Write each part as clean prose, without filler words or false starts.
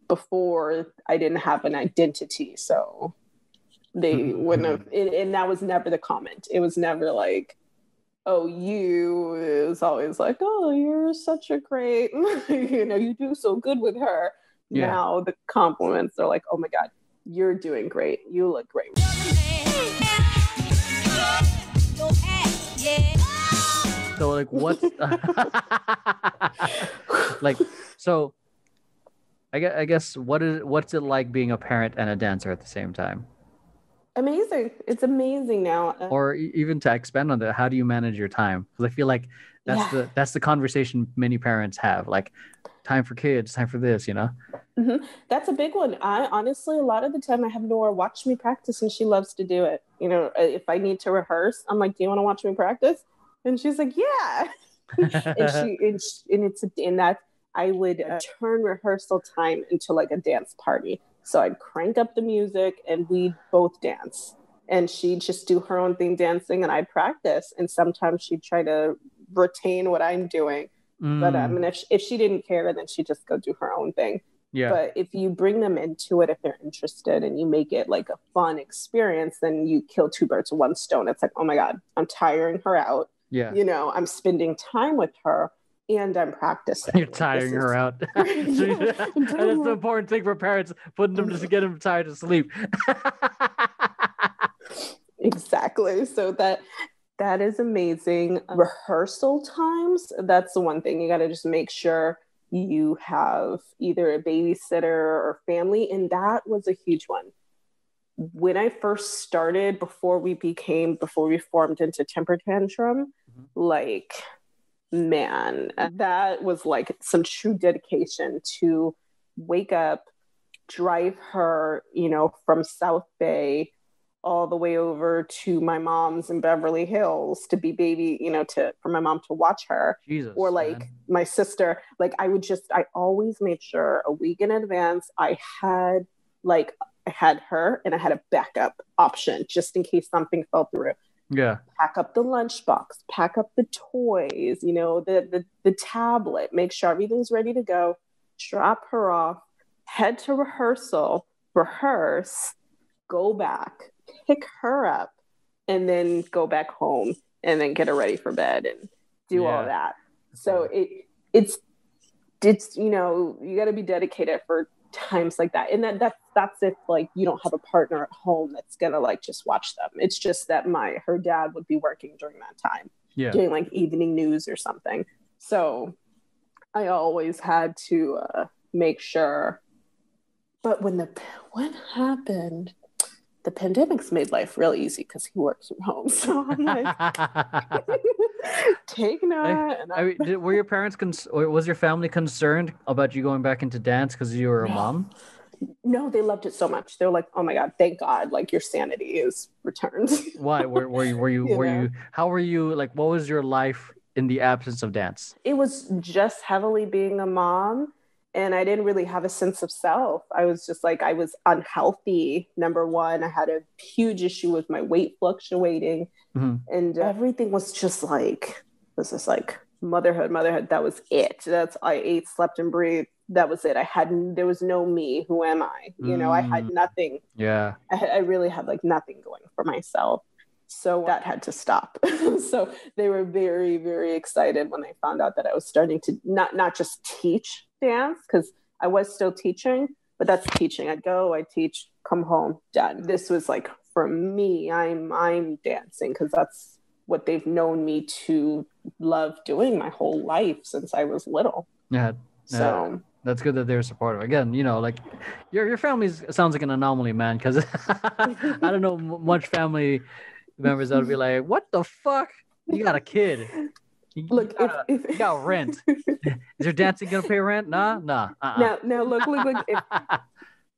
before I didn't have an identity. So they wouldn't have, and that was never the comment. It was never like, oh, you. It was always like, oh, you're such a great, you do so good with her. Yeah. Now the compliments are like, oh my God, you're doing great. You look great. So like what's like, so I guess what's it like being a parent and a dancer at the same time? Amazing. It's amazing now. Or even to expand on that, how do you manage your time? Because I feel like that's the conversation many parents have, like time for kids, time for this, Mm-hmm. That's a big one. I honestly, a lot of the time I have Nora watch me practice and she loves to do it. If I need to rehearse, I'm like, do you want to watch me practice? And she's like, yeah. I would turn rehearsal time into like a dance party. So I'd crank up the music and we'd both dance. And she'd just do her own thing dancing and I'd practice. And sometimes she'd try to retain what I'm doing. But if she didn't care, then she'd just go do her own thing. Yeah. But if you bring them into it, if they're interested and you make it like a fun experience, then you kill two birds with one stone. It's like, oh my God, I'm tiring her out. Yeah. I'm spending time with her. And I'm practicing. You're tiring her out. That's the important thing for parents, putting them to get them tired to sleep. Exactly. So that is amazing. Rehearsal times, that's the one thing. You got to just make sure you have either a babysitter or family. And that was a huge one. When I first started, before we formed into Temper Tantrum, man, that was like some true dedication to wake up, drive her, from South Bay all the way over to my mom's in Beverly Hills to be baby, for my mom to watch her. Jesus, or like man. My sister, like I always made sure a week in advance I had her and I had a backup option just in case something fell through. Yeah. Pack up the lunchbox, pack up the toys, the tablet, make sure everything's ready to go, drop her off, head to rehearsal, rehearse, go back, pick her up, and then go back home and then get her ready for bed and do all that. So it's you got to be dedicated for times like that. And that's if like you don't have a partner at home that's gonna like just watch them. It's just that her dad would be working during that time, doing like evening news or something. So I always had to make sure. But what happened? The pandemic's made life real easy because he works from home. So I'm like, take note. Were your parents was your family concerned about you going back into dance because you were a mom? No, they loved it so much. They're like, oh my God, thank God, like your sanity is returned. Why? Were you how were you, like, what was your life in the absence of dance? It was just heavily being a mom. And I didn't really have a sense of self. I was just like, I was unhealthy. Number one, I had a huge issue with my weight fluctuating. Mm-hmm. And everything was just like, motherhood. That was it. I ate, slept, and breathed. That was it. there was no me. Who am I? I had nothing. Yeah. I really had like nothing going for myself. So that had to stop. So they were very, very excited when they found out that I was starting to not just teach dance, because I was still teaching, but that's teaching. I'd go, I'd teach, come home, done. This was like, for me, I'm dancing because that's what they've known me to love doing my whole life since I was little. Yeah. So that's good that they're supportive. Again, like your family sounds like an anomaly, man, because I don't know much family members that would be like, what the fuck? You got a kid. You got rent. Is your dancing gonna pay rent? Nah. No, look.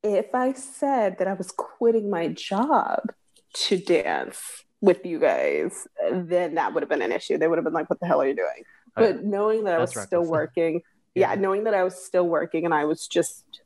If I said that I was quitting my job to dance with you guys, then that would have been an issue. They would have been like, what the hell are you doing? But knowing that I was still working, knowing that I was still working and I was just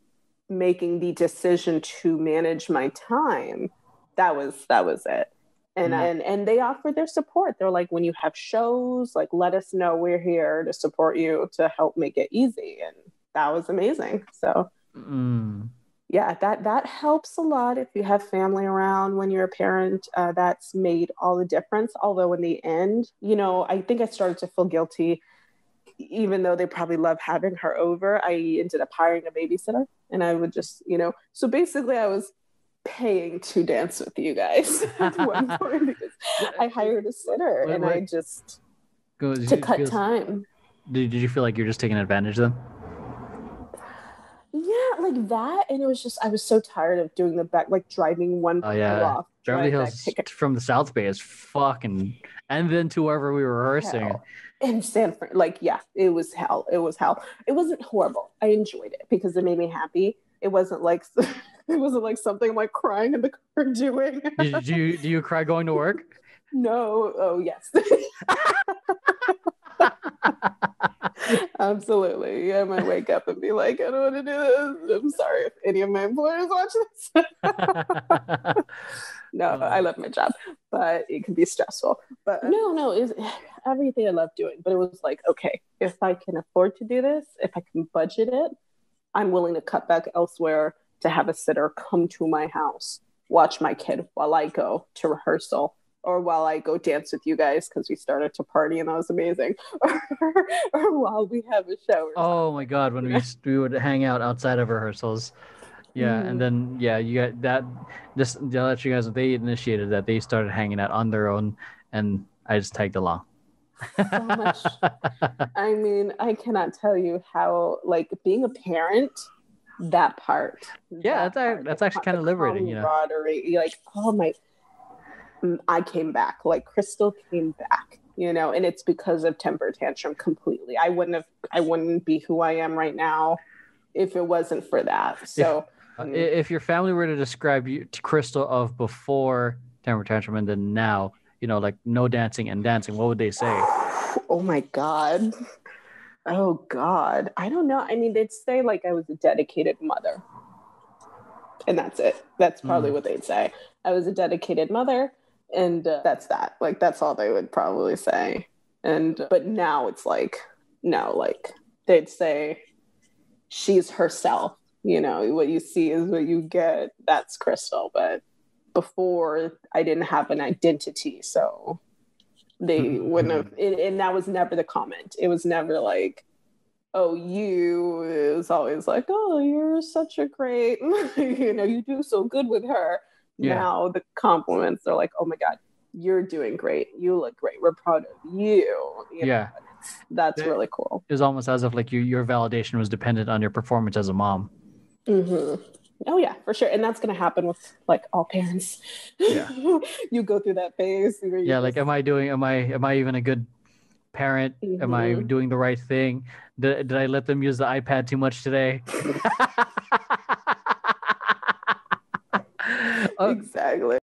making the decision to manage my time, that was it. And they offered their support. They're like, when you have shows, like, let us know. We're here to support you, to help make it easy. And that was amazing. So Mm. Yeah, that helps a lot if you have family around when you're a parent. That's made all the difference. Although in the end, I think I started to feel guilty, even though they probably love having her over. I ended up hiring a babysitter, and I would just, so basically I was paying to dance with you guys at one point because I hired a sitter and I just to cut time. Did you feel like you're just taking advantage of them? Yeah, like that. And it was just, I was so tired of doing the back, like driving one Oh yeah, off. Beverly Hills from the South Bay is fucking, and then to wherever we were rehearsing. In San Fran, like, yeah, it was hell. It was hell. It wasn't horrible. I enjoyed it because it made me happy. It wasn't like something I'm like crying in the car doing. Do you cry going to work? No. Oh yes. Absolutely. I might wake up and be like, I don't want to do this. I'm sorry if any of my employers watch this. No, I love my job, but it can be stressful. But no, it's everything I love doing. But it was like, okay, if I can afford to do this, if I can budget it, I'm willing to cut back elsewhere to have a sitter come to my house, watch my kid while I go to rehearsal, or while I go dance with you guys because we started to party and that was amazing, or while we have a show. Oh my God, when we would hang out outside of rehearsals. Yeah, and then you got that. Just to let you guys know, they initiated that. They started hanging out on their own, and I just tagged along. So much. I mean, I cannot tell you how, like, being a parent, that part. Yeah, that's actually kind of liberating, Like, oh my, I came back. Like, Krystle came back, and it's because of temper tantrum completely. I wouldn't be who I am right now if it wasn't for that. So. If your family were to describe you to Krystle of before temper tantrum and then now, like no dancing and dancing, what would they say? Oh my God. Oh God. I don't know. I mean, they'd say like I was a dedicated mother. And that's it. That's probably what they'd say. I was a dedicated mother. And that's that. Like, that's all they would probably say. But now it's like, no, like they'd say she's herself. What you see is what you get. That's Krystle. But before, I didn't have an identity. So they wouldn't have. And that was never the comment. It was never like, oh, you. It was always like, oh, you're such a great, you do so good with her. Yeah. Now the compliments are like, oh my God, you're doing great. You look great. We're proud of you. Yeah. That's really cool. It was almost as if like your validation was dependent on your performance as a mom. Mm-hmm. Oh yeah, for sure. And that's going to happen with like all parents. Yeah. You go through that phase. Like, am I even a good parent? Mm-hmm. Am I doing the right thing? Did I let them use the iPad too much today? Exactly.